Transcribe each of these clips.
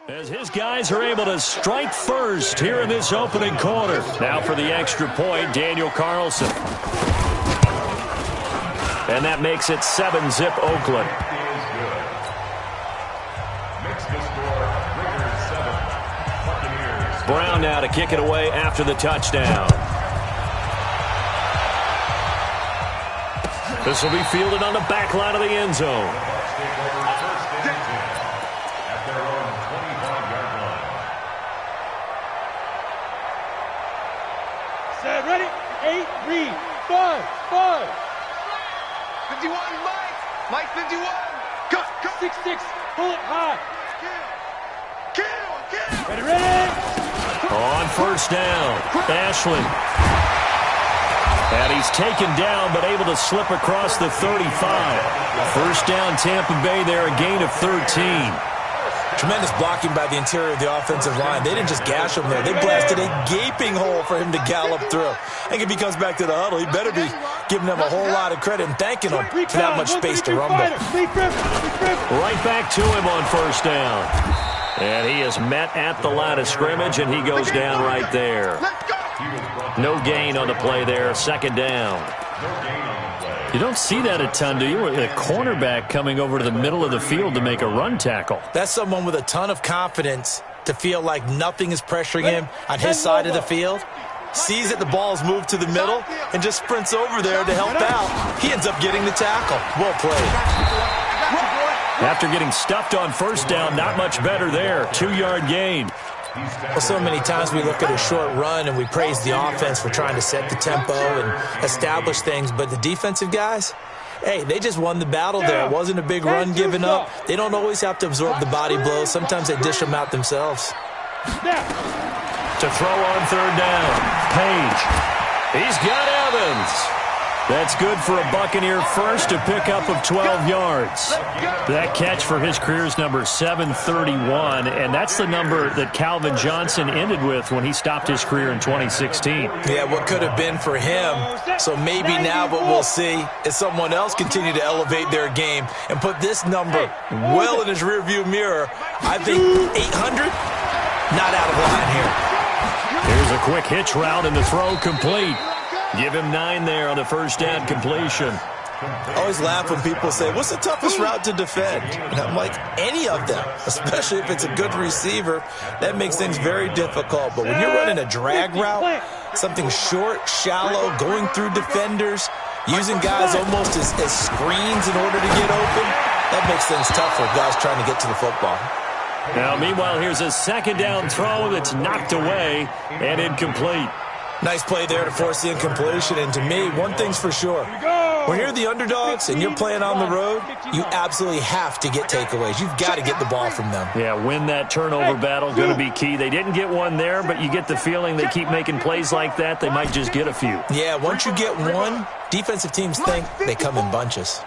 As his guys are able to strike first here in this opening quarter. Now for the extra point, Daniel Carlson. And that makes it 7-zip Oakland. Brown now to kick it away after the touchdown. This will be fielded on the back line of the end zone. Set, ready? 8, read. 5, 5. 51, Mike. Mike 51. Go, go. 6, pull it high. Kill. Ready. On first down, Ashland. And he's taken down, but able to slip across the 35. First down, Tampa Bay there, a gain of 13. Tremendous blocking by the interior of the offensive line. They didn't just gash him there. They blasted a gaping hole for him to gallop through. I think if he comes back to the huddle, he better be giving them a whole lot of credit and thanking them for that much space to rumble. Right back to him on first down. And he is met at the line of scrimmage, and he goes down right there. No gain on the play there, second down. You don't see that a ton, do you? A cornerback coming over to the middle of the field to make a run tackle. That's someone with a ton of confidence to feel like nothing is pressuring him on his side of the field. Sees that the ball's moved to the middle and just sprints over there to help out. He ends up getting the tackle. Well played. After getting stuffed on first down, not much better there. 2-yard gain. Well, so many times we look at a short run and we praise the offense for trying to set the tempo and establish things, but the defensive guys, hey, they just won the battle there. It wasn't a big run given up. They don't always have to absorb the body blows. Sometimes they dish them out themselves. To throw on third down, Page. He's got Evans. That's good for a Buccaneer first, to pick up of 12 yards. That catch for his career is number 731, and that's the number that Calvin Johnson ended with when he stopped his career in 2016. Yeah, what could have been for him. So maybe now what we'll see is someone else continue to elevate their game and put this number well in his rearview mirror. I think 800, not out of line here. Here's a quick hitch route and the throw complete. Give him 9 there on the first down completion. I always laugh when people say, what's the toughest route to defend? And I'm like, any of them, especially if it's a good receiver. That makes things very difficult. But when you're running a drag route, something short, shallow, going through defenders, using guys almost as screens in order to get open, that makes things tough for guys trying to get to the football. Now, meanwhile, here's a second down throw that's knocked away and incomplete. Nice play there to force the incompletion. And to me, one thing's for sure. When you're the underdogs and you're playing on the road, you absolutely have to get takeaways. You've got to get the ball from them. Yeah, win that turnover battle, going to be key. They didn't get one there, but you get the feeling they keep making plays like that, they might just get a few. Yeah, once you get one, defensive teams think they come in bunches.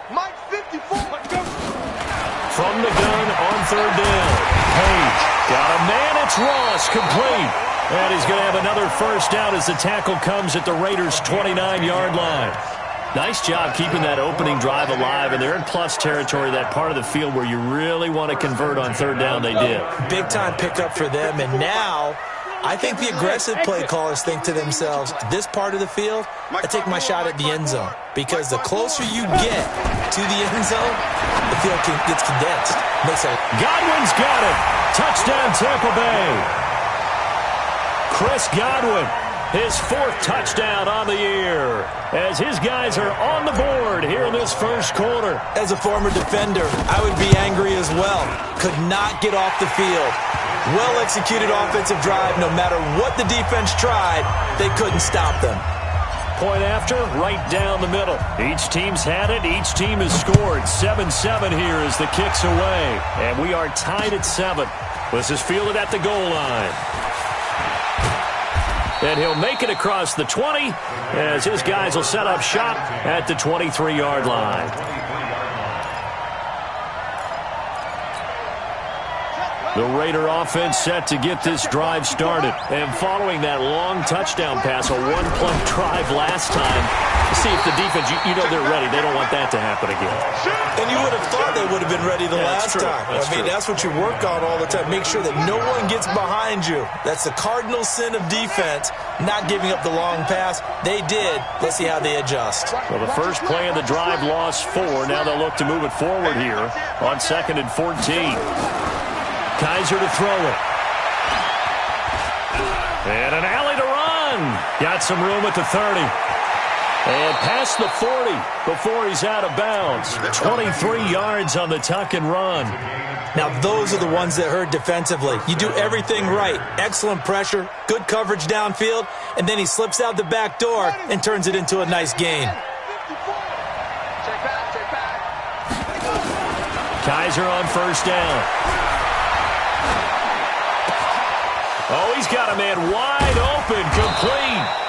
From the gun on third down, Page got a man. It's Ross, complete. And he's going to have another first down as the tackle comes at the Raiders' 29-yard line. Nice job keeping that opening drive alive, and they're in plus territory, that part of the field where you really want to convert on third down. They did. Big-time pickup for them, and now I think the aggressive play callers think to themselves, this part of the field, I take my shot at the end zone, because the closer you get to the end zone, the field gets condensed. Godwin's got it. Touchdown, Tampa Bay. Chris Godwin, his 4th touchdown on the year, as his guys are on the board here in this first quarter. As a former defender, I would be angry as well. Could not get off the field. Well-executed offensive drive. No matter what the defense tried, they couldn't stop them. Point after, right down the middle. Each team's had it. Each team has scored. 7-7 here as the kick's away. And we are tied at 7. This is fielded at the goal line. And he'll make it across the 20 as his guys will set up shop at the 23-yard line. The Raider offense set to get this drive started. And following that long touchdown pass, a one-play drive last time, see if the defense, you know they're ready. They don't want that to happen again. And you would have thought they would have been ready the last time. That's what you work on all the time. Make sure that no one gets behind you. That's the cardinal sin of defense, not giving up the long pass. They did. Let's see how they adjust. Well, the first play of the drive lost 4. Now they'll look to move it forward here on 2nd and 14. Kaiser to throw it. And an alley to run. Got some room at the 30. And past the 40 before he's out of bounds. 23 yards on the tuck and run. Now, those are the ones that hurt defensively. You do everything right. Excellent pressure, good coverage downfield, and then he slips out the back door and turns it into a nice gain. Kaiser on first down. Oh, he's got a man wide open, complete.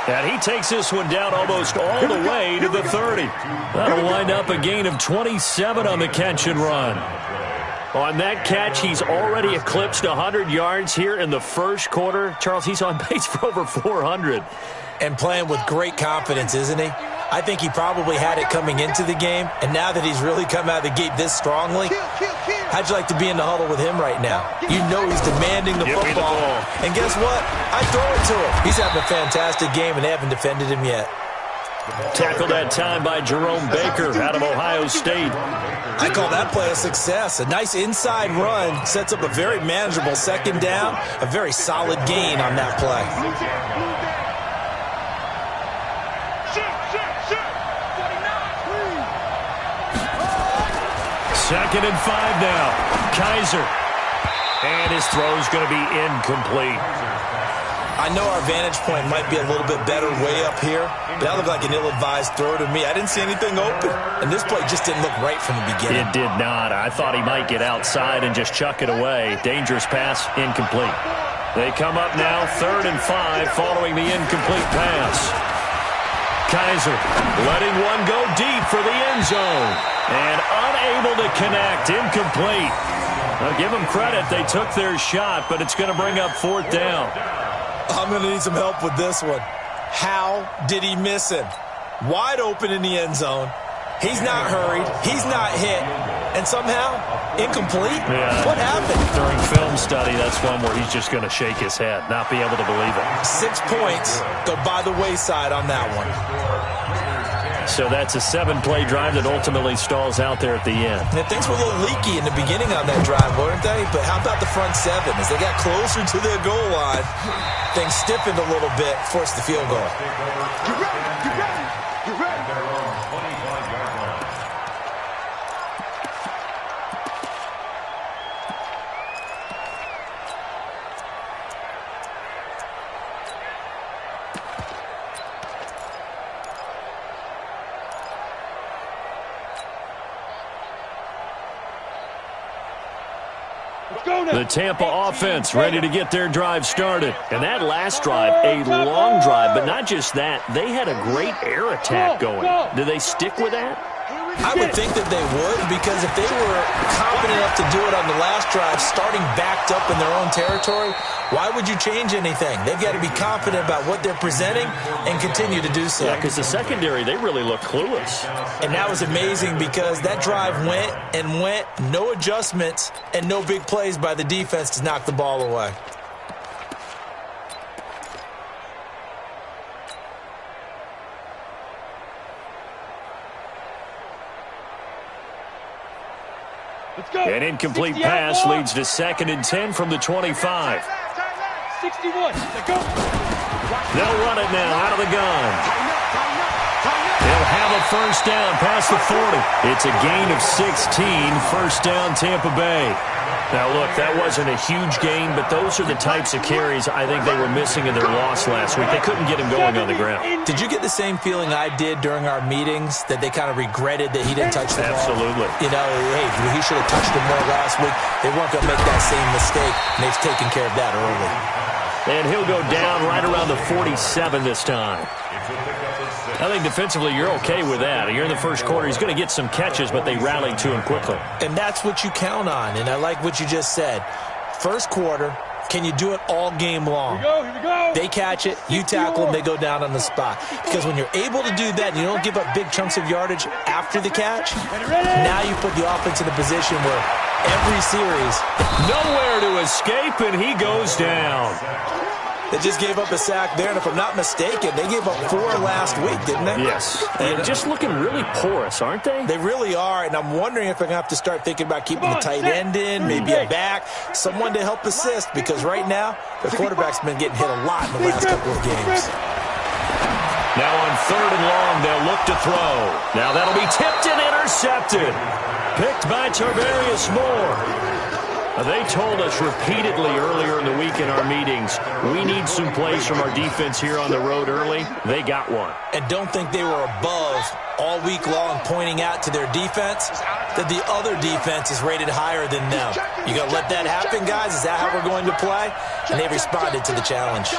And he takes this one down almost all the way to the 30. That'll wind up a gain of 27 on the catch and run. On that catch, he's already eclipsed 100 yards here in the first quarter. Charles, he's on pace for over 400. And playing with great confidence, isn't he? I think he probably had it coming into the game, and now that he's really come out of the gate this strongly, how'd you like to be in the huddle with him right now? You know he's demanding the football. And guess what? I throw it to him. He's having a fantastic game, and they haven't defended him yet. Tackled that time by Jerome Baker out of Ohio State. I call that play a success. A nice inside run sets up a very manageable second down, a very solid gain on that play. Second and 5 now. Kaiser. And his throw's going to be incomplete. I know our vantage point might be a little bit better way up here, but that looked like an ill-advised throw to me. I didn't see anything open, and this play just didn't look right from the beginning. It did not. I thought he might get outside and just chuck it away. Dangerous pass, incomplete. They come up now, 3rd and 5, following the incomplete pass. Kaiser letting one go deep for the end zone, and unable to connect, incomplete. I'll give them credit. They took their shot, but it's going to bring up 4th down. I'm going to need some help with this one. How did he miss him? Wide open in the end zone. He's not hurried. He's not hit. And somehow, incomplete? Yeah. What happened? During film study, that's one where he's just going to shake his head, not be able to believe it. 6 points go by the wayside on that one. So that's a 7-play drive that ultimately stalls out there at the end. And things were a little leaky in the beginning on that drive, weren't they? But how about the front 7? As they got closer to their goal line, things stiffened a little bit, forced the field goal. You ready? You ready? You ready? The Tampa offense ready to get their drive started. And that last drive, a long drive, but not just that. They had a great air attack going. Do they stick with that? I would think that they would, because if they were confident enough to do it on the last drive, starting backed up in their own territory, why would you change anything? They've got to be confident about what they're presenting and continue to do so. Yeah, because the secondary, they really look clueless. And that was amazing because that drive went and went, no adjustments and no big plays by the defense to knock the ball away. An incomplete pass leads to 2nd and 10 from the 25. 61. Go. They'll run it now out of the gun. They'll have a first down past the 40. It's a gain of 16, first down Tampa Bay. Now, look, that wasn't a huge gain, but those are the types of carries I think they were missing in their loss last week. They couldn't get him going on the ground. Did you get the same feeling I did during our meetings, that they kind of regretted that he didn't touch the ball? Absolutely. You know, hey, he should have touched it more last week. They weren't going to make that same mistake, and they've taken care of that early. And he'll go down right around the 47 this time. I think defensively you're okay with that. You're in the first quarter. He's going to get some catches, but they rallied to him quickly. And that's what you count on, and I like what you just said. First quarter, Can you do it all game long? Here we go. They catch it, you tackle them, they go down on the spot. Because when you're able to do that and you don't give up big chunks of yardage after the catch, now you put the offense in a position where every series, nowhere to escape, and he goes down. they just gave up a sack there, and if I'm not mistaken, they gave up 4 last week, didn't they? Yes. And just looking really porous, aren't they? They really are, and I'm wondering if I'm going to have to start thinking about keeping the tight end in, maybe a back, someone to help assist, because right now, the quarterback's been getting hit a lot in the last couple of games. Now on 3rd and long, they'll look to throw. Now that'll be tipped and intercepted. Picked by Tarvarius Moore. They told us repeatedly earlier in the week in our meetings, we need some plays from our defense here on the road early. They got one. And don't think they were above all week long pointing out to their defense that the other defense is rated higher than them. You going to let that happen, guys? Is that how we're going to play? And they responded to the challenge.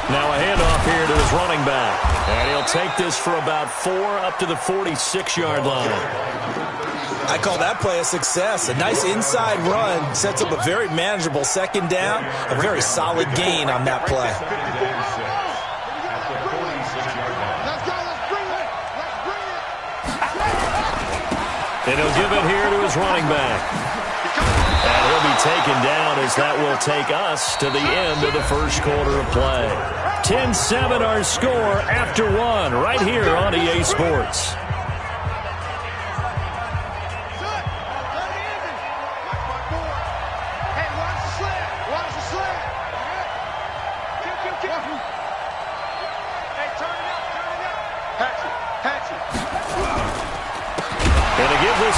Now a handoff here to his running back. And he'll take this for about 4 up to the 46-yard line. I call that play a success. A nice inside run sets up a very manageable 2nd down. A very solid gain on that play. And he'll give it here to his running back. And he'll be taken down as that will take us to the end of the first quarter of play. 10-7 our score after 1 right here on EA Sports.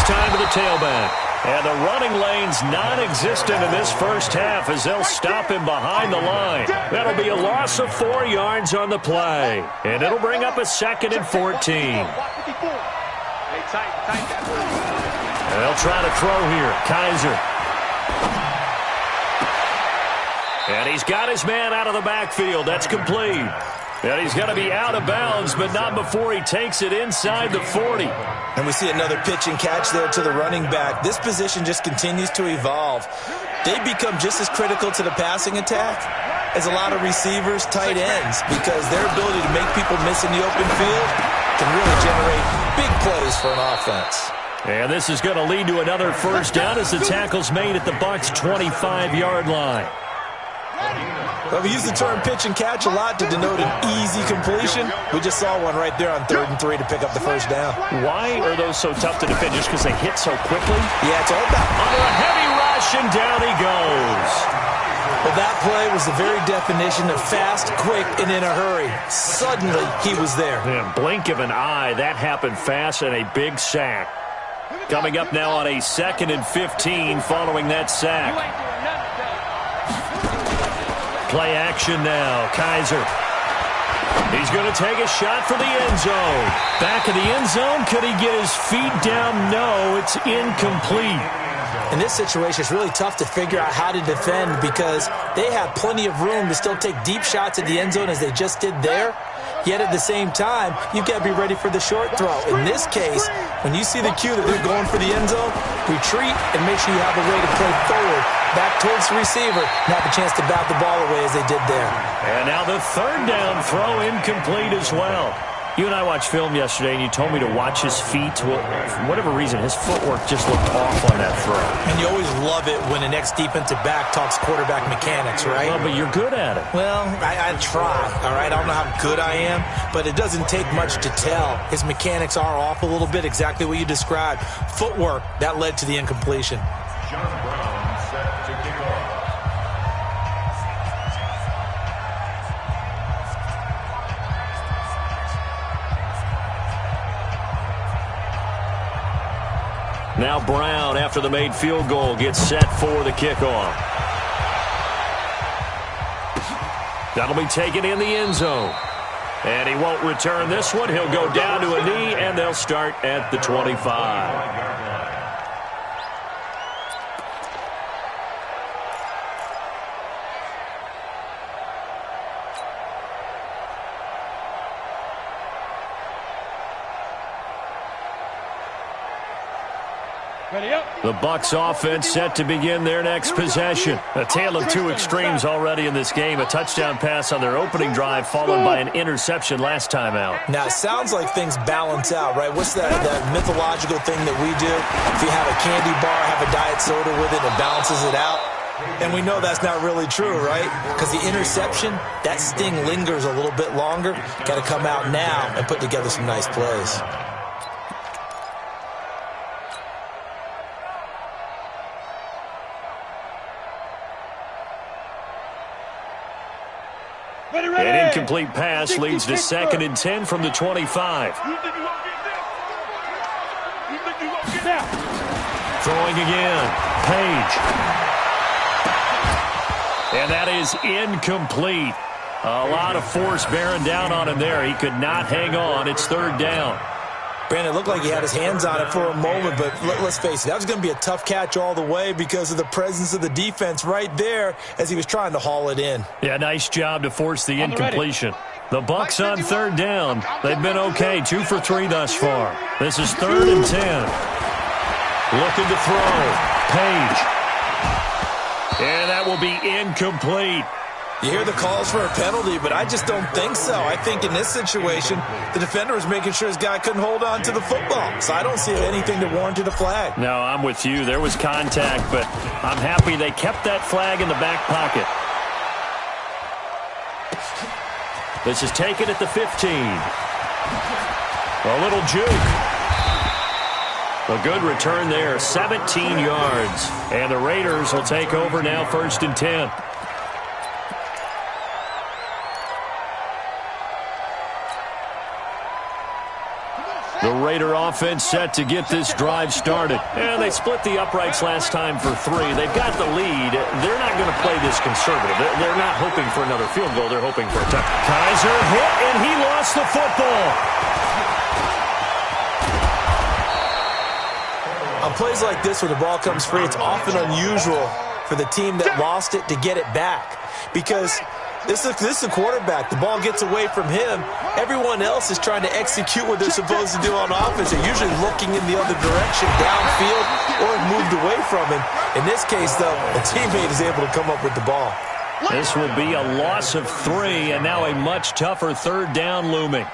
Time to the tailback. And the running lane's non-existent in this first half as they'll stop him behind the line. That'll be a loss of 4 yards on the play. And it'll bring up a 2nd and 14. And they'll try to throw here. Kaiser. And he's got his man out of the backfield. That's complete. And he's going to be out of bounds, but not before he takes it inside the 40. And we see another pitch and catch there to the running back. This position just continues to evolve. They become just as critical to the passing attack as a lot of receivers, tight ends, because their ability to make people miss in the open field can really generate big plays for an offense. And this is going to lead to another first down as the tackle's made at the Bucs' 25-yard line. Well, we use the term pitch and catch a lot to denote an easy completion. We just saw one right there on 3rd and 3 to pick up the first down. Why are those so tough to defend? Just because they hit so quickly? Yeah, it's all about under a heavy rush, and down he goes. Well, that play was the very definition of fast, quick, and in a hurry. Suddenly, he was there. Yeah, blink of an eye, that happened fast, and a big sack. Coming up now on a 2nd and 15 following that sack. Play action now. Kaiser. He's going to take a shot for the end zone. Back in the end zone. Could he get his feet down? No, it's incomplete. In this situation, it's really tough to figure out how to defend because they have plenty of room to still take deep shots at the end zone as they just did there. Yet at the same time, you've got to be ready for the short throw. In this case, when you see the cue that they're going for the end zone, retreat and make sure you have a way to play forward, back towards the receiver, and have a chance to bat the ball away as they did there. And now the 3rd down throw incomplete as well. You and I watched film yesterday, and you told me to watch his feet. Well, for whatever reason, his footwork just looked off on that throw. And you always love it when an ex-defensive back talks quarterback mechanics, right? Well, but you're good at it. Well, I try, all right? I don't know how good I am, but it doesn't take much to tell. His mechanics are off a little bit, exactly what you described. Footwork, that led to the incompletion. Now Brown, after the made field goal, gets set for the kickoff. That'll be taken in the end zone. And he won't return this one. He'll go down to a knee, and they'll start at the 25. Ready up. The Bucs offense set to begin their next possession. A tale of two extremes already in this game. A touchdown pass on their opening drive followed by an interception last time out. Now, it sounds like things balance out, right? What's that mythological thing that we do? If you have a candy bar, have a diet soda with it, it balances it out. And we know that's not really true, right? Because the interception, that sting lingers a little bit longer. Got to come out now and put together some nice plays. An incomplete pass leads to 2nd and 10 from the 25. Throwing again. Page. And that is incomplete. A lot of force bearing down on him there. He could not hang on. It's 3rd down. Brandon, it looked like he had his hands on it for a moment, but let's face it, that was going to be a tough catch all the way because of the presence of the defense right there as he was trying to haul it in. Yeah, nice job to force the incompletion. The Bucs on 3rd down. They've been okay, 2 for 3 thus far. This is 3rd and 10. Looking to throw. Page. And that will be incomplete. You hear the calls for a penalty, but I just don't think so. I think in this situation, the defender was making sure his guy couldn't hold on to the football. So I don't see anything that warranted a flag. No, I'm with you. There was contact, but I'm happy they kept that flag in the back pocket. This is taken at the 15. A little juke. A good return there, 17 yards. And the Raiders will take over now 1st and 10. The Raider offense set to get this drive started. And they split the uprights last time for 3. They've got the lead. They're not going to play this conservative. They're not hoping for another field goal. They're hoping for a touchdown. Kaiser hit, and he lost the football. On plays like this where the ball comes free, it's often unusual for the team that lost it to get it back. Because this is a quarterback. The ball gets away from him. Everyone else is trying to execute what they're supposed to do on offense. They're usually looking in the other direction, downfield, or moved away from him. In this case, though, a teammate is able to come up with the ball. This will be a loss of 3, and now a much tougher 3rd down looming.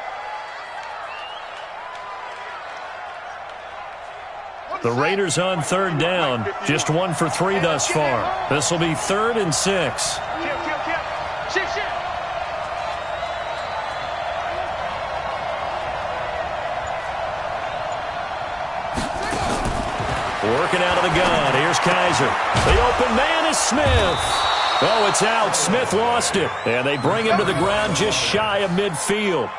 The Raiders on 3rd down, just 1 for 3 thus far. This will be 3rd and 6. Working out of the gun. Here's Kaiser. The open man is Smith. Oh, it's out. Smith lost it. And they bring him to the ground just shy of midfield.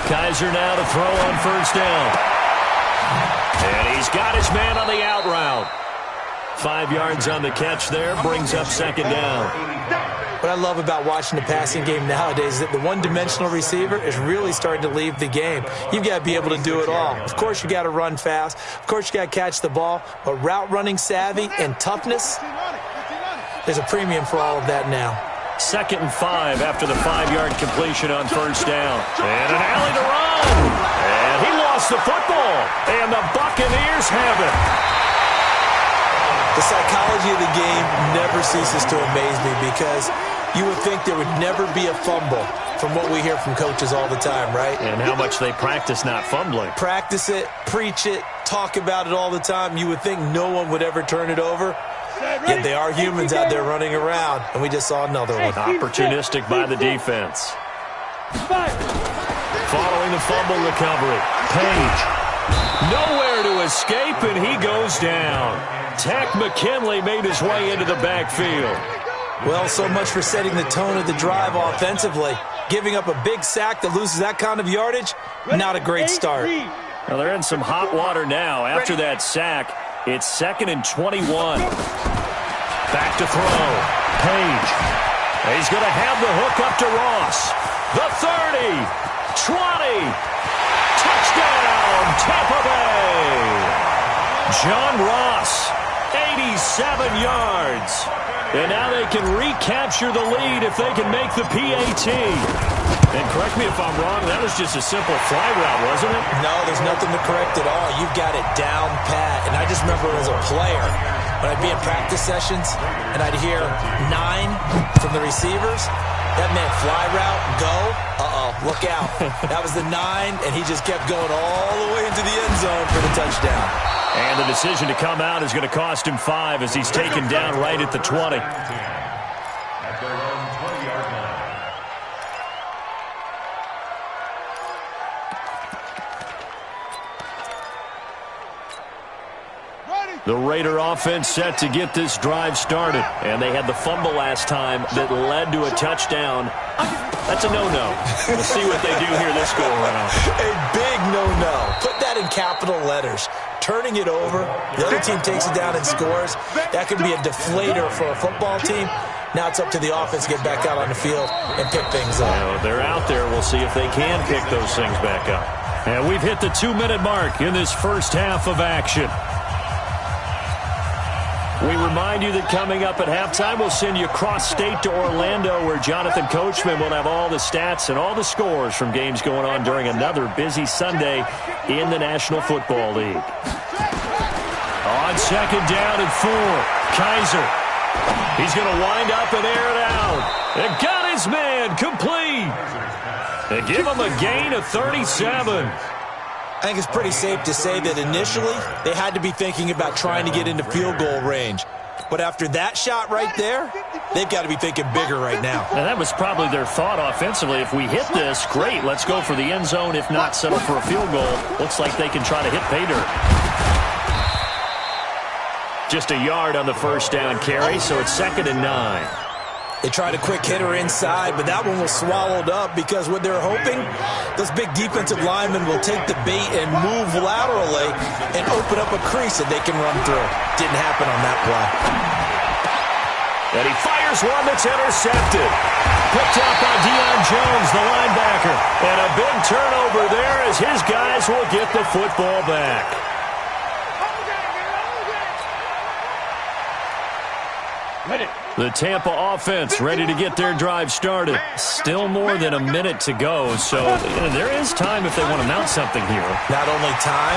Kaiser now to throw on 1st down. And he's got his man on the out route. 5 yards on the catch there, brings up 2nd down. What I love about watching the passing game nowadays is that the one-dimensional receiver is really starting to leave the game. You've got to be able to do it all. Of course, you got to run fast. Of course, you got to catch the ball. But route running savvy and toughness, there's a premium for all of that now. 2nd and 5 after the 5-yard completion on 1st down. And an alley to run. And he lost the football. And the Buccaneers have it. The psychology of the game never ceases to amaze me because you would think there would never be a fumble from what we hear from coaches all the time, right? And how much they practice not fumbling. Practice it, preach it, talk about it all the time. You would think no one would ever turn it over. Yet they are humans out there running around, and we just saw another one. Opportunistic by the defense. Following the fumble recovery, Page. Nowhere to escape, and he goes down. Tack McKinley made his way into the backfield. Well, so much for setting the tone of the drive offensively. Giving up a big sack that loses that kind of yardage, not a great start. Well, they're in some hot water now. After that sack, it's 2nd and 21. Back to throw. Page. He's going to have the hook up to Ross. The 30. 20. Touchdown, Tampa Bay. John Ross 87 yards. And now they can recapture the lead if they can make the PAT. And correct me if I'm wrong, that was just a simple fly route, wasn't it? No, there's nothing to correct at all. You've got it down pat. And I just remember as a player, when I'd be in practice sessions and I'd hear 9 from the receivers, that meant fly route, go, look out. That was the 9, and he just kept going all the way into the end zone for the touchdown. And the decision to come out is going to cost him 5 as he's taken down right at the 20. The Raider offense set to get this drive started. And they had the fumble last time that led to a touchdown. That's a no-no. We'll see what they do here this go-around. A big no-no. Put that in capital letters. Turning it over, the other team takes it down and scores. That could be a deflator for a football team. Now it's up to the offense to get back out on the field and pick things up. Well, they're out there. We'll see if they can pick those things back up. And we've hit the 2-minute mark in this first half of action. We remind you that coming up at halftime, we'll send you cross-state to Orlando, where Jonathan Coachman will have all the stats and all the scores from games going on during another busy Sunday in the National Football League. On second down and 4, Kaiser. He's going to wind up and air it out. And got his man complete. They give him a gain of 37. I think it's pretty safe to say that initially they had to be thinking about trying to get into field goal range. But after that shot right there, they've got to be thinking bigger right now. And that was probably their thought offensively. If we hit this, great, let's go for the end zone. If not, settle for a field goal. Looks like they can try to hit pay dirt. Just a yard on the first down carry, so it's 2nd and 9. They tried a quick hitter inside, but that one was swallowed up because what they're hoping, those big defensive linemen will take the bait and move laterally and open up a crease that they can run through. Didn't happen on that play. And he fires one that's intercepted. Picked up by Deion Jones, the linebacker. And a big turnover there as his guys will get the football back. The Tampa offense ready to get their drive started. Still more than a minute to go, so there is time if they want to mount something here. Not only time,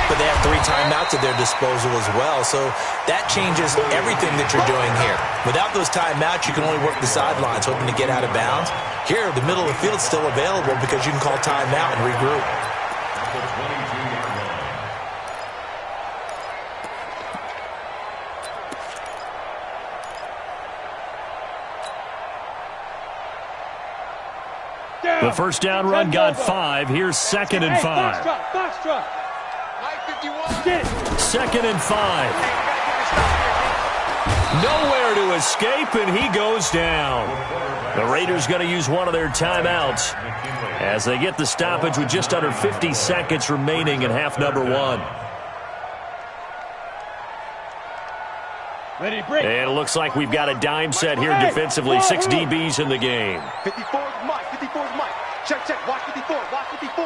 but they have 3 timeouts at their disposal as well, so that changes everything that you're doing here. Without those timeouts, you can only work the sidelines, hoping to get out of bounds. Here, the middle of the field is still available because you can call timeout and regroup. The first down run got 5. Here's 2nd and 5. 2nd and 5. Nowhere to escape, and he goes down. The Raiders going to use one of their timeouts as they get the stoppage with just under 50 seconds remaining in half number 1. And it looks like we've got a dime set here defensively. 6 DBs in the game. 54's Mike. 54's Mike. Check. Watch 54. Watch 54.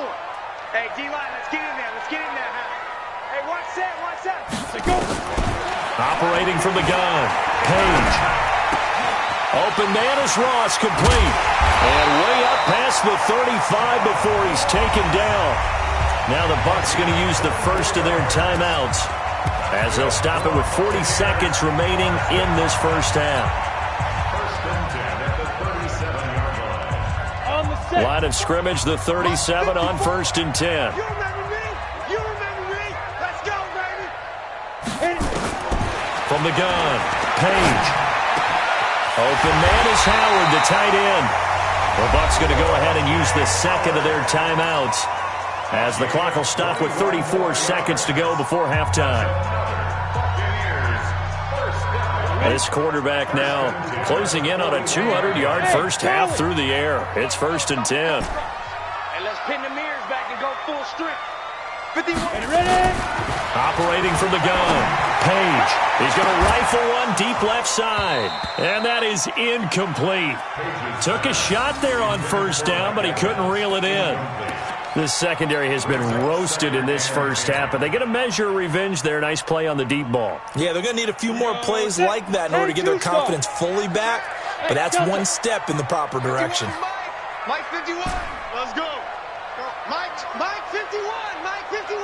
Hey, D-line, let's get in there. Let's get in there. Hey, watch that. Let's go. Operating from the gun. Page. Open man is Ross, complete. And way up past the 35 before he's taken down. Now the Bucs going to use the first of their timeouts, as they'll stop it with 40 seconds remaining in this first half. Line of scrimmage, the 37 on 1st and 10. You remember me? Let's go, baby. From the gun, Page. Open man is Howard, the tight end. The Bucs going to go ahead and use the second of their timeouts, as the clock will stop with 34 seconds to go before halftime. This quarterback now closing in on a 200-yard first half through the air. It's 1st and 10. And let's pin the mirrors back and go full strength. 51. Ready? Operating from the gun, Page. He's going to rifle one deep left side. And that is incomplete. Took a shot there on 1st down, but he couldn't reel it in. The secondary has been roasted in this first half, but they get a measure of revenge there. Nice play on the deep ball. Yeah, they're going to need a few more plays like that in order to get their confidence fully back, but that's one step in the proper direction. Mike 51, let's go. Mike 51, Mike 51.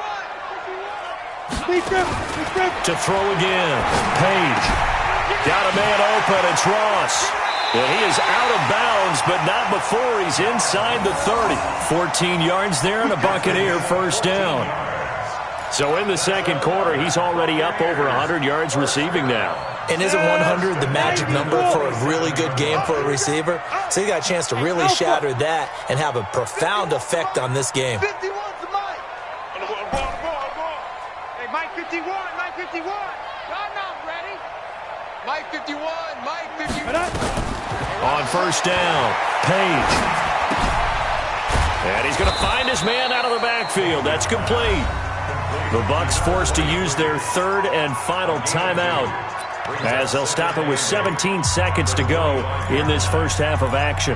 To throw again. Page. Got a man open. It's Ross. And he is out of bounds, but not before he's inside the 30. 14 yards there and a Buccaneer first down. So in the second quarter, he's already up over 100 yards receiving now. And isn't 100 the magic number for a really good game for a receiver? So he got a chance to really shatter that and have a profound effect on this game. 51 to Mike. Hey, Mike 51, Mike 51. I'm not ready. Mike 51, Mike 51. On first down, Page. And he's going to find his man out of the backfield. That's complete. The Bucs forced to use their third and final timeout as they'll stop it with 17 seconds to go in this first half of action.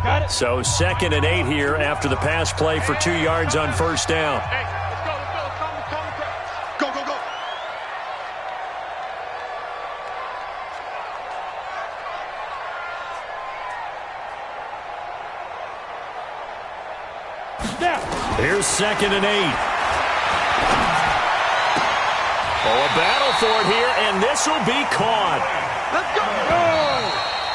Got it. So 2nd and 8 here after the pass play for 2 yards on first down. Hey, let's go. Go, go, go. Snap. Here's 2nd and 8. Oh, a battle for it here, and this will be caught. Let's go.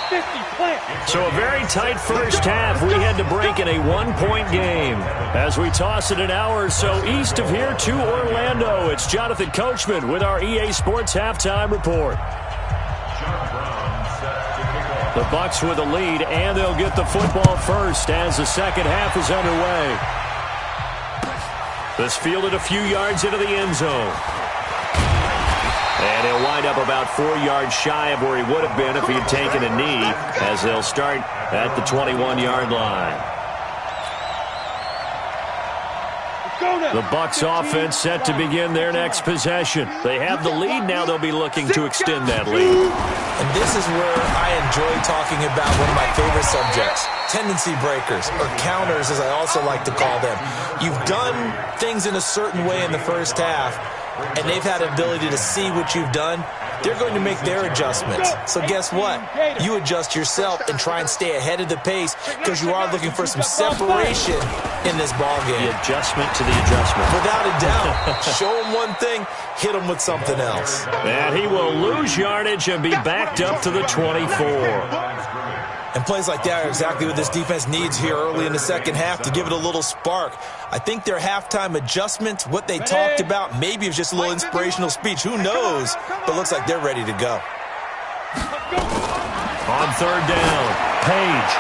50 plant. So a very tight first half. We had to break in a one-point game. As we toss it an hour or so east of here to Orlando, it's Jonathan Coachman with our EA Sports Halftime Report. The Bucs with a lead, and they'll get the football first as the second half is underway. This fielded a few yards into the end zone. And he'll wind up about 4 yards shy of where he would have been if he had taken a knee, as they'll start at the 21-yard line. The Bucs offense set to begin their next possession. They have the lead. Now they'll be looking to extend that lead. And this is where I enjoy talking about one of my favorite subjects, tendency breakers, or counters as I also like to call them. You've done things in a certain way in the first half, and they've had an ability to see what you've done. They're going to make their adjustments. So guess what? You adjust yourself and try and stay ahead of the pace because you are looking for some separation in this ball game. The adjustment to the adjustment. Without a doubt. Show them one thing, hit them with something else. And he will lose yardage and be backed up to the 24. And plays like that are exactly what this defense needs here early in the second half to give it a little spark. I think their halftime adjustments, what they talked about, maybe it was just a little inspirational speech. Who knows? But looks like they're ready to go. On third down, Page.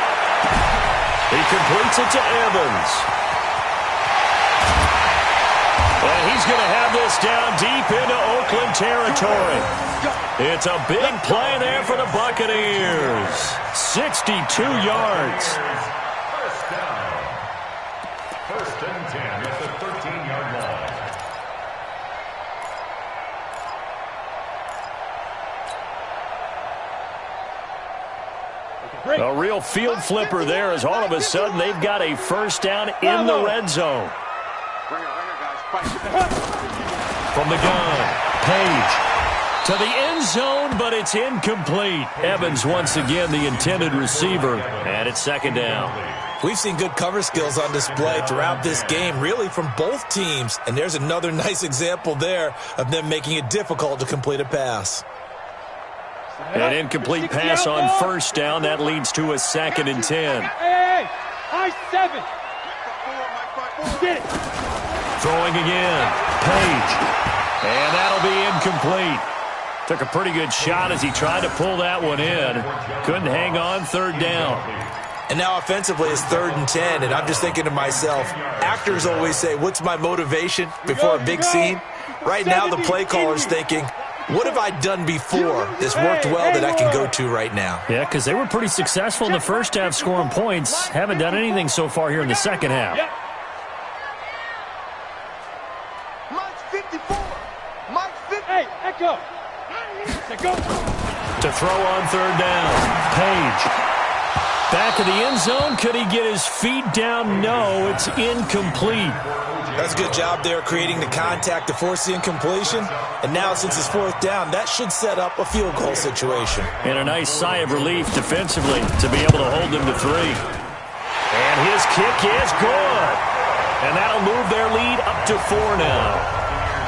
He completes it to Evans. And he's going to have this down deep into Oakland territory. It's a big play there for the Buccaneers. 62 yards. First down. 1st and 10 at the 13-yard line. A real field flipper there as all of a sudden they've got a first down in the red zone. From the gun, Page. To the end zone, but it's incomplete. Evans once again the intended receiver, and it's 2nd down. We've seen good cover skills on display throughout this game, really from both teams. And there's another nice example there of them making it difficult to complete a pass. An incomplete pass on first down. That leads to a 2nd and 10. Hey, high 7. Get it. Throwing again, Page. And that'll be incomplete. Took a pretty good shot as he tried to pull that one in. Couldn't hang on, 3rd down. And now offensively it's 3rd and 10, and I'm just thinking to myself, actors always say, what's my motivation before a big scene? Right now the play caller's thinking, what have I done before that's worked well that I can go to right now? Yeah, because they were pretty successful in the first half scoring points. Haven't done anything so far here in the second half. Mike's 54. Mike's 50. Hey, Echo. Go. To throw on third down. Page. Back of the end zone. Could he get his feet down? No, it's incomplete. That's a good job there creating the contact to force the incompletion. And now since it's fourth down, that should set up a field goal situation. And a nice sigh of relief defensively to be able to hold them to 3. And his kick is good. And that'll move their lead up to 4 now.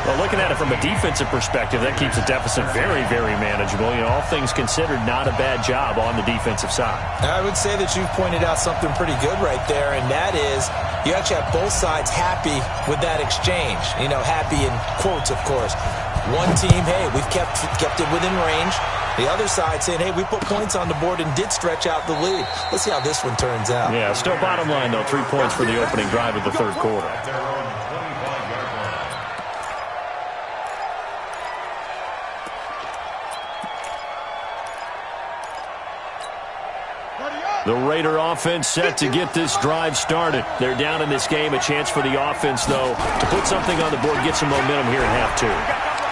Well, looking at it from a defensive perspective, that keeps the deficit very, very manageable. You know, all things considered, not a bad job on the defensive side. I would say that you've pointed out something pretty good right there, and that is you actually have both sides happy with that exchange. You know, happy in quotes, of course. One team, hey, we've kept it within range. The other side saying, hey, we put points on the board and did stretch out the lead. Let's see how this one turns out. Yeah, still bottom line, though, 3 points for the opening drive of the third quarter. The Raider offense set to get this drive started. They're down in this game. A chance for the offense, though, to put something on the board, get some momentum here in half 2.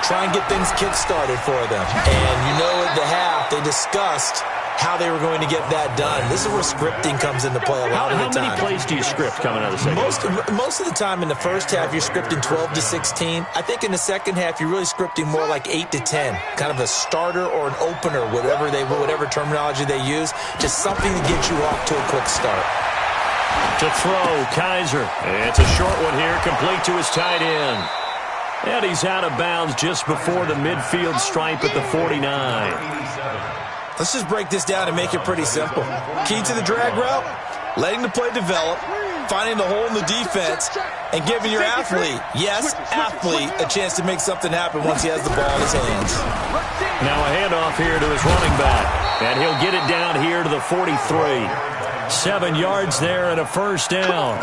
Try and get things kick-started for them. And you know at the half, they discussed how they were going to get that done. This is where scripting comes into play a lot of the time. How many plays do you script coming out of the second? Most of the time in the first half, you're scripting 12 to 16. I think in the second half, you're really scripting more like 8 to 10. Kind of a starter or an opener, whatever terminology they use. Just something to get you off to a quick start. To throw, Kaiser. It's a short one here, complete to his tight end. And he's out of bounds just before the midfield stripe at the 49. Let's just break this down and make it pretty simple. Key to the drag route, letting the play develop, finding the hole in the defense, and giving your athlete, yes, athlete, a chance to make something happen once he has the ball in his hands. Now a handoff here to his running back, and he'll get it down here to the 43. 7 yards there and a first down.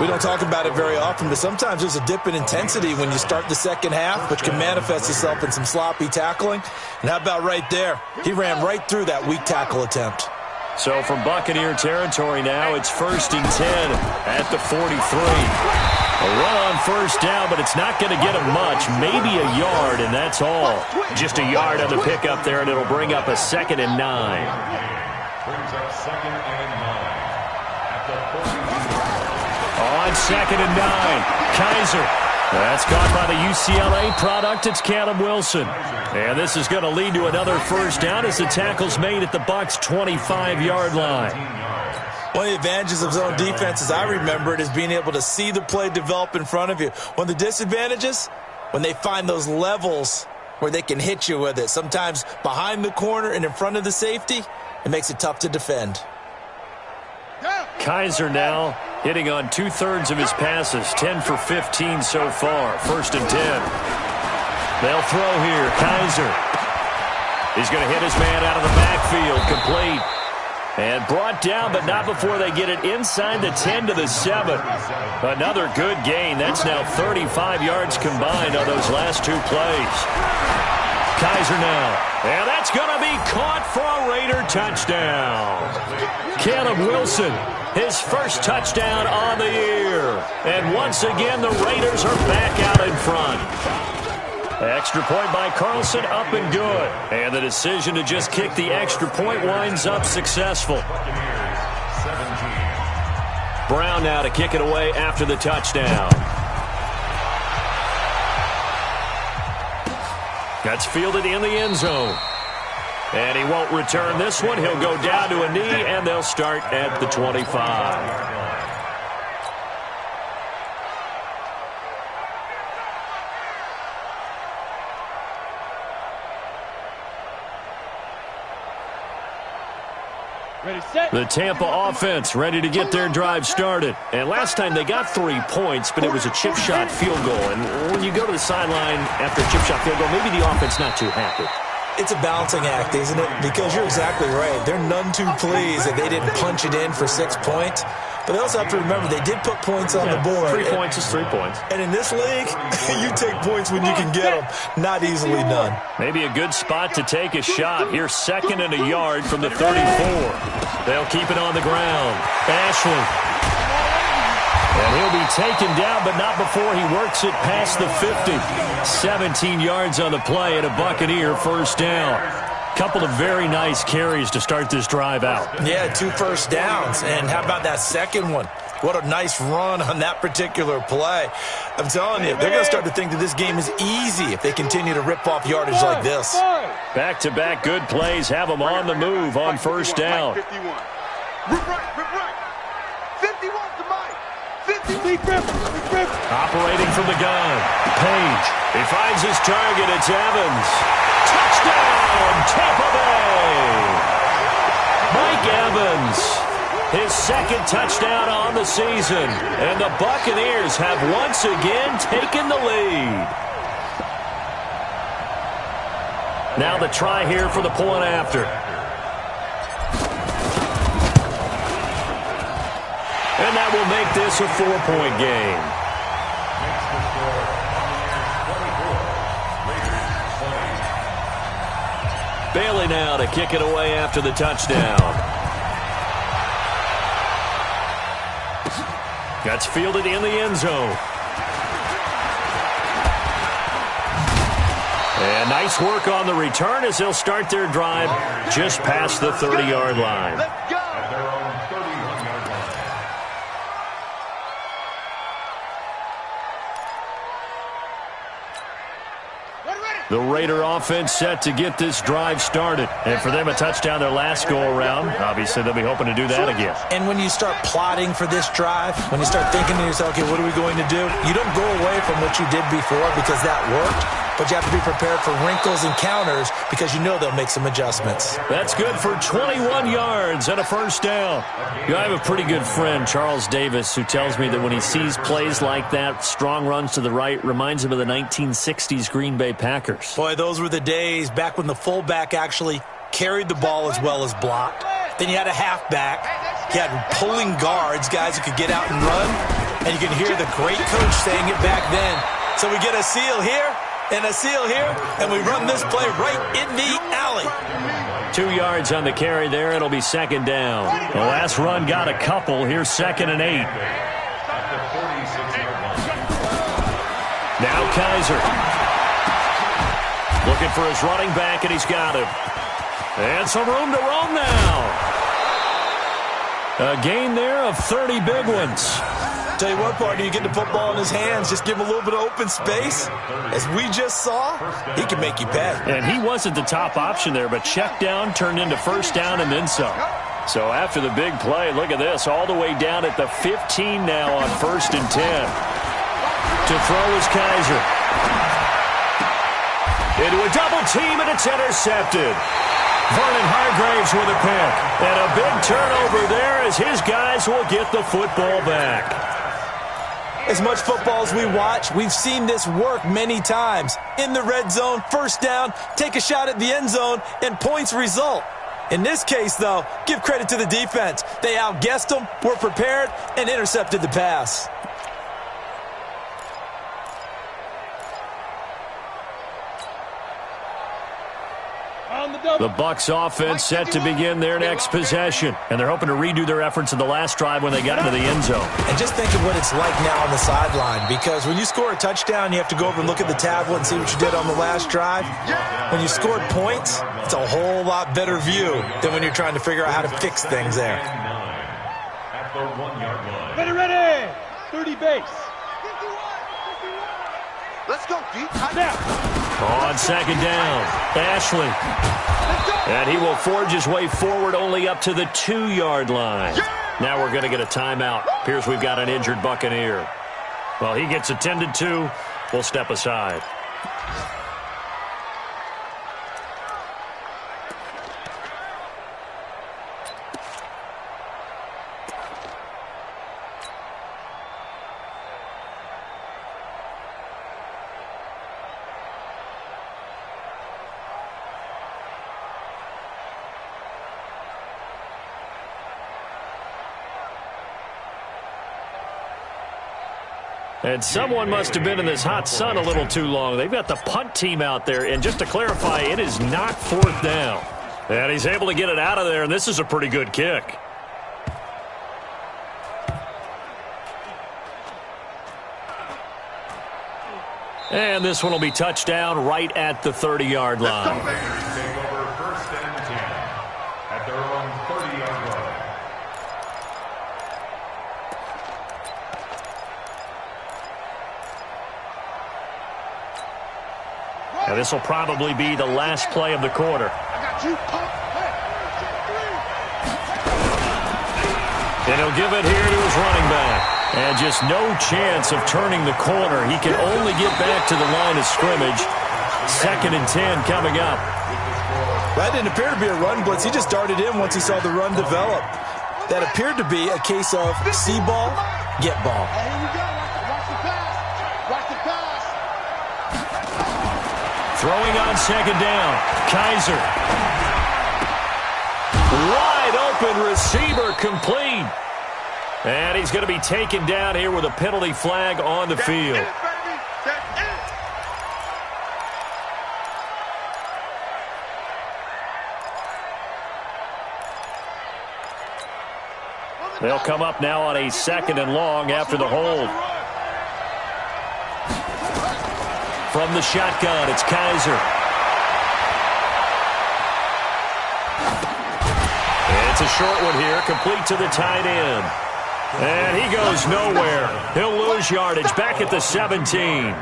We don't talk about it very often, but sometimes there's a dip in intensity when you start the second half, which can manifest itself in some sloppy tackling. And how about right there? He ran right through that weak tackle attempt. So from Buccaneer territory now, it's 1st and 10 at the 43. A run on first down, but it's not going to get him much. Maybe a yard, and that's all. Just a yard on the pickup there, and it'll bring up a 2nd and 9. Brings up 2nd and 9 at the 42. On 2nd and 9, Kaiser. That's caught by the UCLA product. It's Caleb Wilson. And this is going to lead to another first down as the tackle's made at the Bucs' 25-yard line. One of the advantages of zone defense, as I remember it, is being able to see the play develop in front of you. One of the disadvantages, when they find those levels where they can hit you with it. Sometimes behind the corner and in front of the safety, it makes it tough to defend. Kaiser now hitting on 2/3 of his passes, 10 for 15 so far. 1st and 10. They'll throw here. Kaiser. He's going to hit his man out of the backfield. Complete. And brought down, but not before they get it inside the 10 to the 7. Another good gain. That's now 35 yards combined on those last 2 plays. Kaiser now. And that's going to be caught for a Raider touchdown. Caleb Wilson, his first touchdown on the year. And once again, the Raiders are back out in front. Extra point by Carlson, up and good. And the decision to just kick the extra point winds up successful. Brown now to kick it away after the touchdown. That's fielded in the end zone. And he won't return this one. He'll go down to a knee, and they'll start at the 25. Ready, set. The Tampa offense ready to get their drive started. And last time they got 3 points, but it was a chip shot field goal. And when you go to the sideline after a chip shot field goal, maybe the offense not too happy. It's a balancing act, isn't it? Because you're exactly right. They're none too pleased that they didn't punch it in for 6 points. But they also have to remember they did put points on the board. 3 points is 3 points. And in this league, you take points when you can get them. Not easily done. Maybe a good spot to take a shot. Here's 2nd and a yard from the 34. They'll keep it on the ground. Ashley. And he'll be taken down, but not before he works it past the 50. 17 yards on the play and a Buccaneer first down. Couple of very nice carries to start this drive out. Yeah, 2 first downs. And how about that second one? What a nice run on that particular play. I'm telling you, they're going to start to think that this game is easy if they continue to rip off yardage like this. Back-to-back good plays have them on the move on first down. 51. Rip right. 51 to Mike. 51. Operating from the gun. Page. He finds his target. It's Evans. Touchdown, Tampa Bay. Mike Evans. His second touchdown on the season. And the Buccaneers have once again taken the lead. Now the try here for the point after. And that will make this a 4-point game. Bailey now to kick it away after the touchdown. That's fielded in the end zone. And nice work on the return as they'll start their drive just past the 30-yard line. Let's go. At their own 31-yard line. The Raider offense set to get this drive started. And for them, a touchdown their last go-around. Obviously, they'll be hoping to do that again. And when you start plotting for this drive, when you start thinking to yourself, okay, what are we going to do? You don't go away from what you did before because that worked. But you have to be prepared for wrinkles and counters because you know they'll make some adjustments. That's good for 21 yards and a first down. I have a pretty good friend, Charles Davis, who tells me that when he sees plays like that, strong runs to the right, reminds him of the 1960s Green Bay Packers. Boy, those were the days back when the fullback actually carried the ball as well as blocked. Then you had a halfback. You had pulling guards, guys who could get out and run. And you can hear the great coach saying it back then. So we get a seal here. And a seal here, and we run this play right in the alley. 2 yards on the carry there. It'll be second down. The last run got a couple. Here's 2nd and 8. Now Kaiser. Looking for his running back, and he's got him. And some room to roam now. A gain there of 30 big ones. Tell you what, partner, you get the football in his hands, just give him a little bit of open space. As we just saw, he can make you pay. And he wasn't the top option there, but check down turned into first down and then some. So after the big play, look at this, all the way down at the 15 now on 1st and 10. To throw is Kaiser. Into a double team, and it's intercepted. Vernon Hargraves with a pick. And a big turnover there as his guys will get the football back. As much football as we watch, we've seen this work many times. In the red zone, first down, take a shot at the end zone, and points result. In this case, though, give credit to the defense. They outguessed them, were prepared, and intercepted the pass. The Bucs offense set to begin their next possession, and they're hoping to redo their efforts in the last drive when they got into the end zone. And just think of what it's like now on the sideline, because when you score a touchdown, you have to go over and look at the tablet and see what you did on the last drive. When you scored points, it's a whole lot better view than when you're trying to figure out how to fix things there. At the 1-yard line. Ready. 30 base. Let's go, D. Now. On second down, Ashley. And he will forge his way forward only up to the 2-yard line. Now we're going to get a timeout. Appears we've got an injured Buccaneer. Well, he gets attended to. We'll step aside. And someone must have been in this hot sun a little too long. They've got the punt team out there. And just to clarify, it is not 4th down. And he's able to get it out of there, and this is a pretty good kick. And this one will be touchdown right at the 30-yard line. And this will probably be the last play of the quarter. And he'll give it here to his running back. And just no chance of turning the corner. He can only get back to the line of scrimmage. 2nd and 10 coming up. That didn't appear to be a run blitz. He just darted in once he saw the run develop. That appeared to be a case of see ball, get ball. Here we go. Watch the pass. Watch the pass. Throwing on 2nd down. Kaiser. Wide open receiver, complete. And he's going to be taken down here with a penalty flag on the field. They'll come up now on a 2nd and long after the hold. From the shotgun, it's Kaiser. It's a short one here, complete to the tight end. And he goes nowhere. He'll lose yardage back at the 17.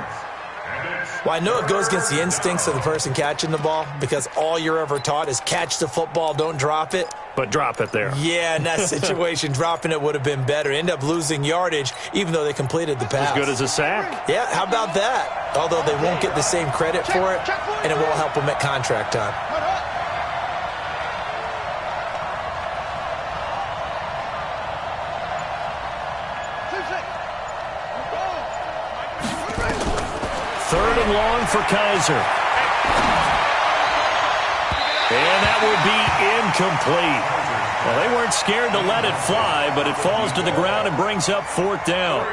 Well, I know it goes against the instincts of the person catching the ball because all you're ever taught is catch the football, don't drop it. But drop it there. Yeah, in that situation, dropping it would have been better. End up losing yardage, even though they completed the pass. As good as a sack. Yeah, how about that? Although they won't get the same credit for it, and it won't help them at contract time. Third and long for Kaiser. And that will be incomplete. Well, they weren't scared to let it fly, but it falls to the ground and brings up 4th down.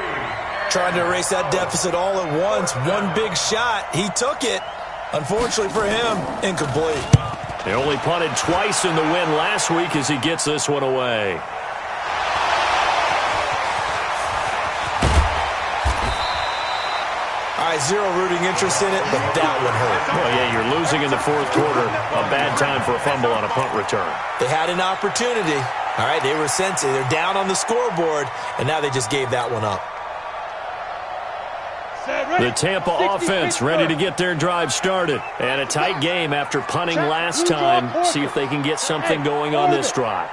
Trying to erase that deficit all at once. One big shot. He took it. Unfortunately for him, incomplete. They only punted twice in the win last week as he gets this one away. All right, zero rooting interest in it, but that would hurt. Well, yeah, you're losing in the 4th quarter. A bad time for a fumble on a punt return. They had an opportunity. All right, they were sensitive. They're down on the scoreboard, and now they just gave that one up. The Tampa offense ready to get their drive started. And a tight game after punting last time. See if they can get something going on this drive.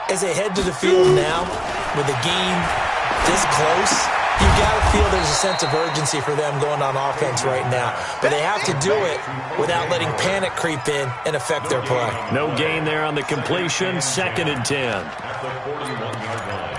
As they head to the field now, with the game this close, you've got to feel there's a sense of urgency for them going on offense right now. But they have to do it without letting panic creep in and affect their play. No gain there on the completion. 2nd and 10. At the 41-yard line.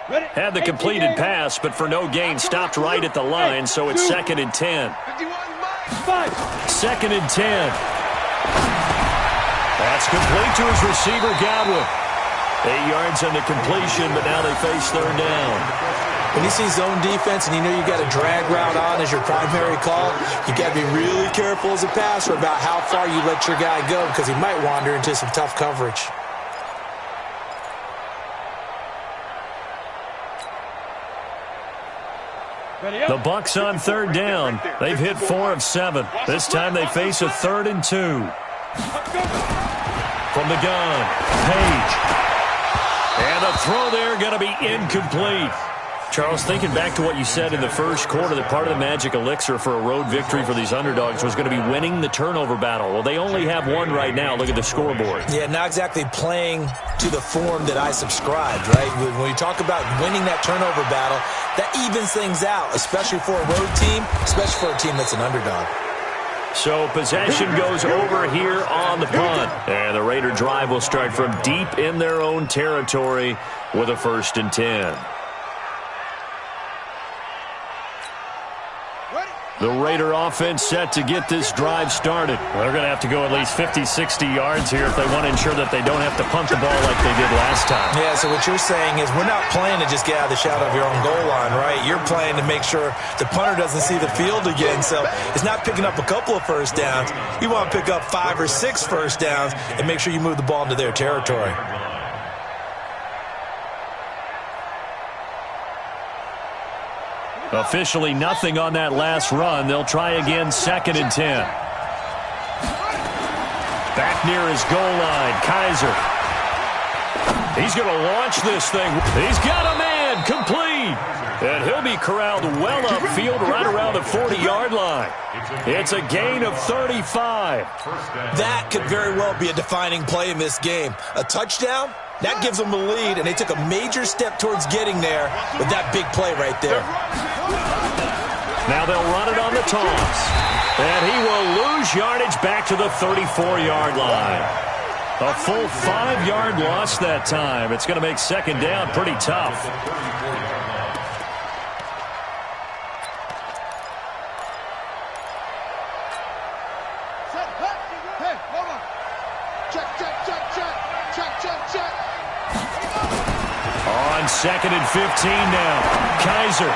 Had the completed pass, but for no gain, stopped right at the line, so it's 2nd and 10. 2nd and 10. That's complete to his receiver, Godwin. 8 yards on the completion, but now they face 3rd down. When you see zone defense and you know you got a drag route on as your primary call, you got to be really careful as a passer about how far you let your guy go because he might wander into some tough coverage. The Bucs on 3rd down. They've hit 4 of 7. This time they face a 3rd and 2. From the gun, Page. And a throw there going to be incomplete. Charles, thinking back to what you said in the 1st quarter, that part of the magic elixir for a road victory for these underdogs was going to be winning the turnover battle. Well, they only have one right now. Look at the scoreboard. Yeah, not exactly playing to the form that I subscribed, right? When you talk about winning that turnover battle, that evens things out, especially for a road team, especially for a team that's an underdog. So possession goes over here on the punt. And the Raider drive will start from deep in their own territory with a 1st and 10. The Raider offense set to get this drive started. They're going to have to go at least 50, 60 yards here if they want to ensure that they don't have to punt the ball like they did last time. Yeah, so what you're saying is we're not playing to just get out of the shadow of your own goal line, right? You're playing to make sure the punter doesn't see the field again. So it's not picking up a couple of 1st downs. You want to pick up 5 or 6 1st downs and make sure you move the ball into their territory. Officially nothing on that last run. They'll try again 2nd and 10. Back near his goal line, Kaiser. He's going to launch this thing. He's got a man, complete. And he'll be corralled well upfield right around the 40-yard line. It's a gain of 35. That could very well be a defining play in this game. A touchdown, that gives them a lead, and they took a major step towards getting there with that big play right there. Now they'll run it on the toss. And he will lose yardage back to the 34-yard line. A full 5-yard loss that time. It's going to make second down pretty tough. Hey, hold on. Check. On 2nd and 15 now. Kaiser.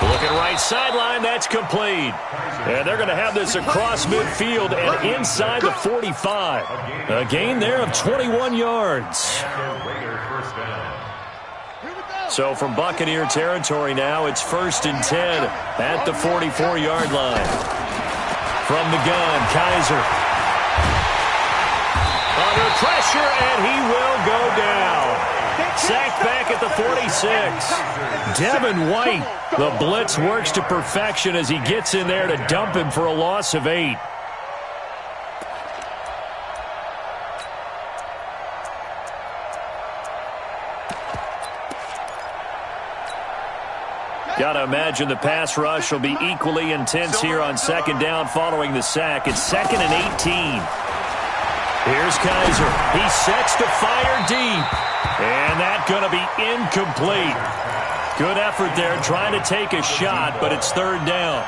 Looking right sideline, that's complete. And they're going to have this across midfield and inside the 45. A gain there of 21 yards. So from Buccaneer territory now, it's 1st and 10 at the 44-yard line. From the gun, Kaiser. Under pressure, and he will go down. Sacked back at the 46. Devin White, the blitz works to perfection as he gets in there to dump him for a loss of 8. Got to imagine the pass rush will be equally intense here on 2nd down following the sack. It's 2nd and 18. Here's Kaiser. He sets to fire deep. And that's going to be incomplete. Good effort there trying to take a shot, but it's 3rd down.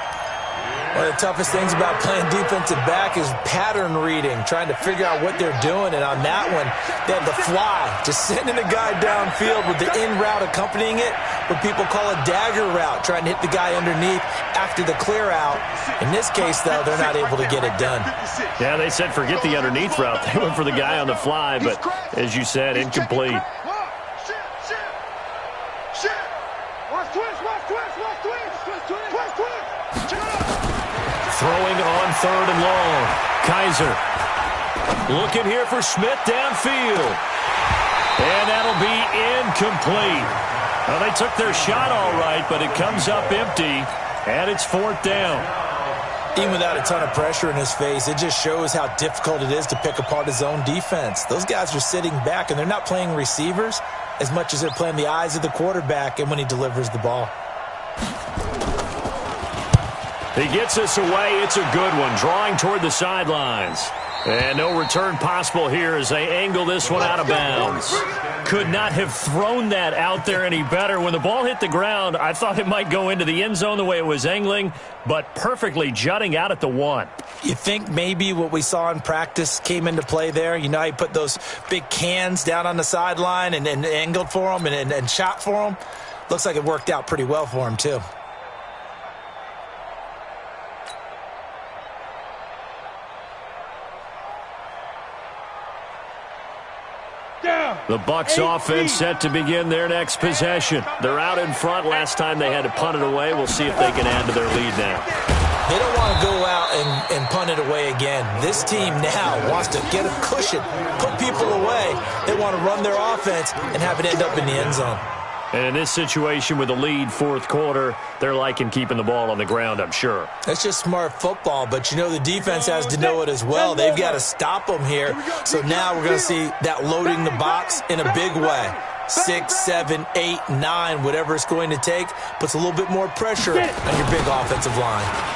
One of the toughest things about playing defensive back is pattern reading, trying to figure out what they're doing. And on that one, they had the fly, just sending a guy downfield with the in route accompanying it, what people call a dagger route, trying to hit the guy underneath after the clear out. In this case, though, they're not able to get it done. Yeah, they said forget the underneath route. They went for the guy on the fly, but as you said, incomplete. Throwing on 3rd and long. Kaiser looking here for Smith downfield. And that'll be incomplete. Well, they took their shot all right, but it comes up empty, and it's 4th down. Even without a ton of pressure in his face, it just shows how difficult it is to pick apart his own defense. Those guys are sitting back, and they're not playing receivers as much as they're playing the eyes of the quarterback and when he delivers the ball. He gets this away. It's a good one. Drawing toward the sidelines. And no return possible here as they angle this one out of bounds. Could not have thrown that out there any better. When the ball hit the ground, I thought it might go into the end zone the way it was angling, but perfectly jutting out at the 1. You think maybe what we saw in practice came into play there? You know how you put those big cans down on the sideline and angled for them and shot for them? Looks like it worked out pretty well for him, too. The Bucs offense set to begin their next possession. They're out in front. Last time they had to punt it away. We'll see if they can add to their lead now. They don't want to go out and punt it away again. This team now wants to get a cushion, put people away. They want to run their offense and have it end up in the end zone. And in this situation with the lead 4th quarter, they're liking keeping the ball on the ground, I'm sure. That's just smart football, but you know the defense has to know it as well. They've got to stop them here. So now we're going to see that loading the box in a big way. 6, 7, 8, 9, whatever it's going to take, puts a little bit more pressure on your big offensive line.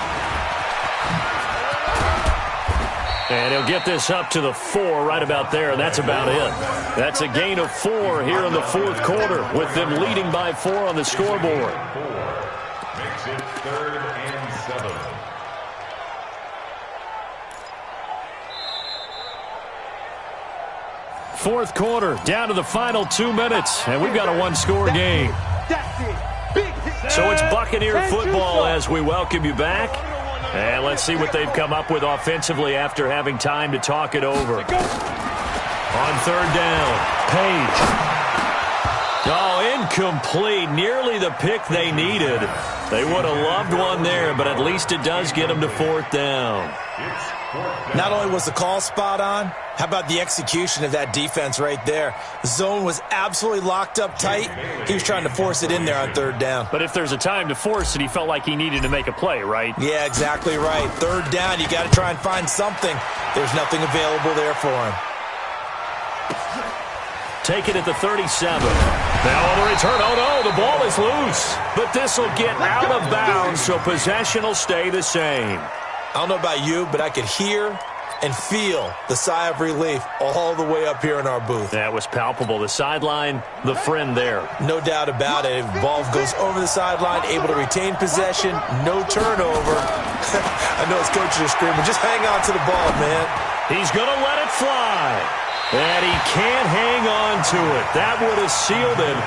And he'll get this up to the 4 right about there, and that's about it. That's a gain of 4 here in the 4th quarter, with them leading by 4 on the scoreboard. Makes it 3rd and 7. Fourth quarter, down to the final 2 minutes, and we've got a one-score game. So it's Buccaneer football as we welcome you back. And let's see what they've come up with offensively after having time to talk it over. On 3rd down, Page. Oh, incomplete. Nearly the pick they needed. They would have loved one there, but at least it does get them to 4th down. Not only was the call spot on, how about the execution of that defense right there? The zone was absolutely locked up tight. He was trying to force it in there on 3rd down. But if there's a time to force it, he felt like he needed to make a play, right? Yeah, exactly right. 3rd down, you got to try and find something. There's nothing available there for him. Take it at the 37. Now on the return. Oh, no, the ball is loose. But this will get out of bounds, so possession will stay the same. I don't know about you, but I could hear and feel the sigh of relief all the way up here in our booth. That was palpable. The sideline, the friend there. No doubt about it. Ball goes over the sideline, able to retain possession, no turnover. I know his coaches are screaming, just hang on to the ball, man. He's going to let it fly. And he can't hang on to it. That would have sealed him.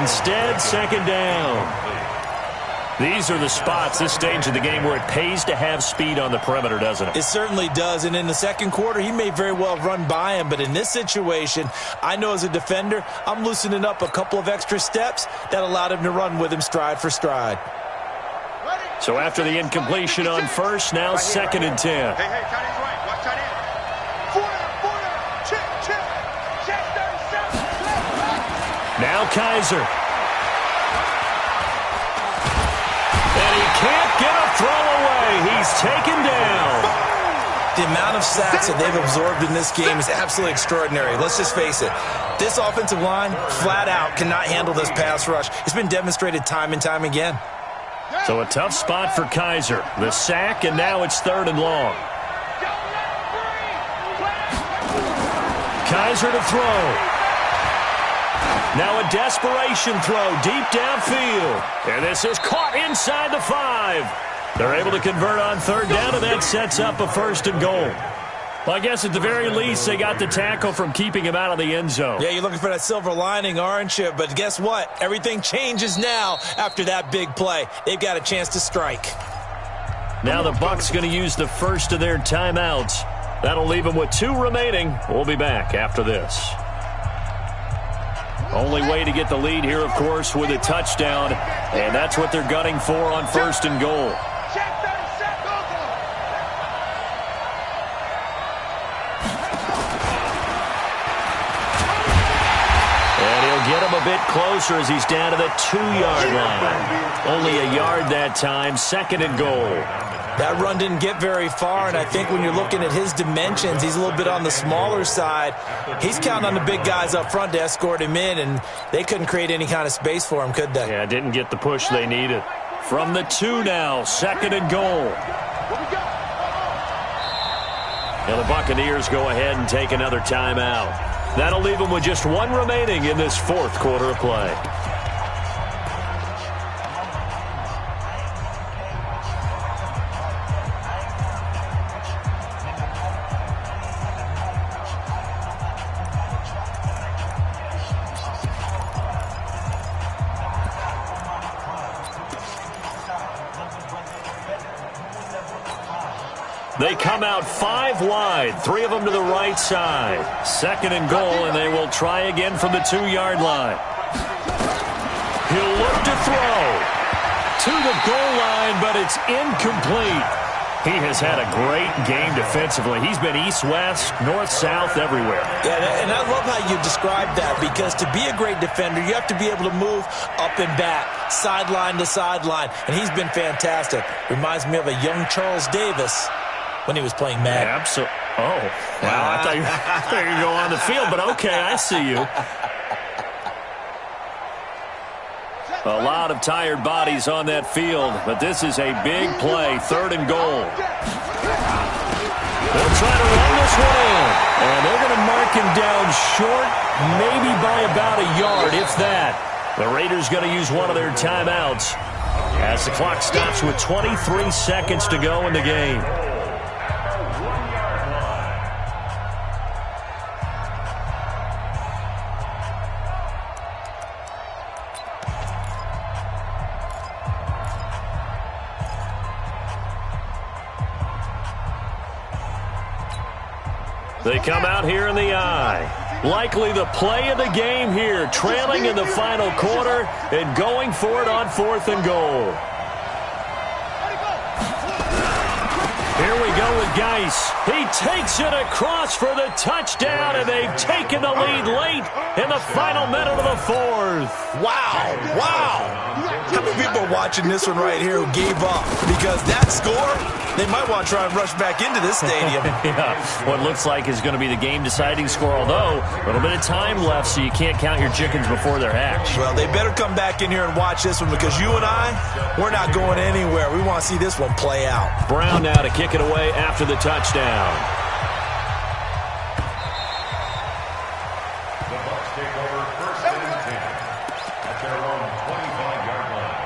Instead, 2nd down. These are the spots, this stage of the game, where it pays to have speed on the perimeter, doesn't it? It certainly does, and in the 2nd quarter, he may very well run by him, but in this situation, I know as a defender, I'm loosening up a couple of extra steps that allowed him to run with him stride for stride. So after the incompletion on 1st, now 2nd and 10. Hey, tight end's right. Watch tight end. 4 check. Check 37. Now Kaiser. Can't get a throw away. He's taken down. The amount of sacks that they've absorbed in this game is absolutely extraordinary. Let's just face it. This offensive line, flat out, cannot handle this pass rush. It's been demonstrated time and time again. So a tough spot for Kaiser. The sack, and now it's 3rd and long. Kaiser to throw. Now a desperation throw deep downfield. And this is caught inside the 5. They're able to convert on 3rd down, and that sets up a 1st and goal. Well, I guess at the very least, they got the tackle from keeping him out of the end zone. Yeah, you're looking for that silver lining, aren't you? But guess what? Everything changes now after that big play. They've got a chance to strike. Now the Bucs going to use the first of their timeouts. That'll leave them with 2 remaining. We'll be back after this. Only way to get the lead here, of course, with a touchdown. And that's what they're gunning for on 1st and goal. And he'll get him a bit closer as he's down to the 2-yard line. Only a yard that time, 2nd and goal. That run didn't get very far, and I think when you're looking at his dimensions, he's a little bit on the smaller side. He's counting on the big guys up front to escort him in, and they couldn't create any kind of space for him, could they? Yeah, didn't get the push they needed. From the 2 now, 2nd and goal. Now the Buccaneers go ahead and take another timeout. That'll leave them with just 1 remaining in this 4th quarter of play. They come out 5 wide, 3 of them to the right side. 2nd and goal, and they will try again from the 2-yard line. He'll look to throw to the goal line, but it's incomplete. He has had a great game defensively. He's been east-west, north-south, everywhere. Yeah, and I love how you describe that, because to be a great defender, you have to be able to move up and back, sideline to sideline, and he's been fantastic. Reminds me of a young Charles Davis when he was playing Madden. Absolutely. Oh, wow. I thought you were going to go on the field, but okay, I see you. A lot of tired bodies on that field, but this is a big play, 3rd and goal. They'll try to run this one in, and they're going to mark him down short, maybe by about a yard, if that. The Raiders going to use one of their timeouts as the clock stops with 23 seconds to go in the game. They come out here in the eye. Likely the play of the game here, trailing in the final quarter and going for it on 4th and goal. with Geis. He takes it across for the touchdown, and they've taken the lead late in the final minute of the fourth. Wow, wow. How many people are watching this one right here who gave up? Because that score, they might want to try and rush back into this stadium. Yeah, what looks like is going to be the game-deciding score, although a little bit of time left, so you can't count your chickens before they're hatched. Well, they better come back in here and watch this one, because you and I, we're not going anywhere. We want to see this one play out. Brown now to kick it away after the touchdown. The Bucs take over first and 10 at their own 25-yard line.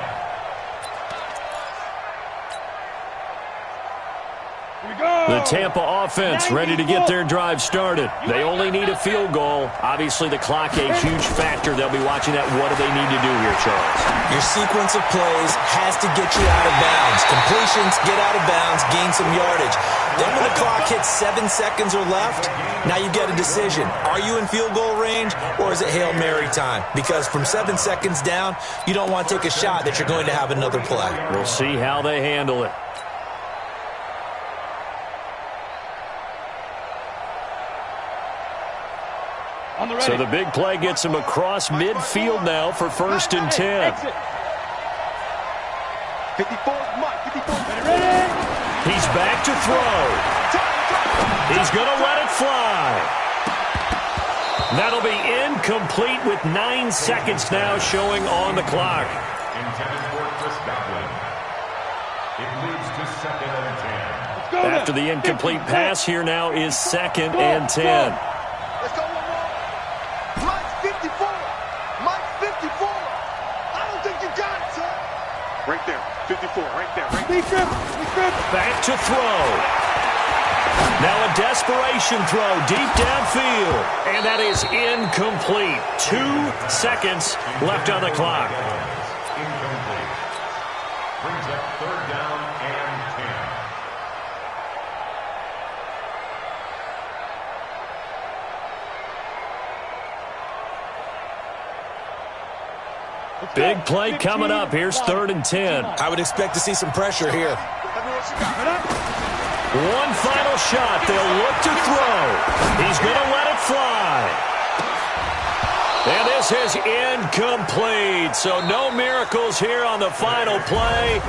The Tampa offense ready to get their drive started. They only need a field goal. Obviously, the clock a huge factor. They'll be watching that. What do they need to do here, Charles? Your sequence of plays has to get you out of bounds. Completions, get out of bounds, gain some yardage. Then when the clock hits 7 seconds or left, now you get a decision. Are you in field goal range, or is it Hail Mary time? Because from 7 seconds down, you don't want to take a shot that you're going to have another play. We'll see how they handle it. So the big play gets him across midfield now for first and 10. 54 Mike. 54. Ready? He's back to throw. He's going to let it fly. That'll be incomplete with 9 seconds now showing on the clock. Intended for Chris Godwin. It leads to second and 10. After the incomplete pass, here now is second and 10. Let's go one more. Mike's 54. Mike's 54. I don't think you got it, son. Right there. 54. Right there. Right there. Back to throw. Now a desperation throw deep downfield. And that is incomplete. 2 seconds left on the clock. Incomplete. Brings up third down and 10. Big play coming up. Here's third and 10. I would expect to see some pressure here. One final shot. They'll look to throw. He's going to let it fly. And this is incomplete. So no miracles here on the final play.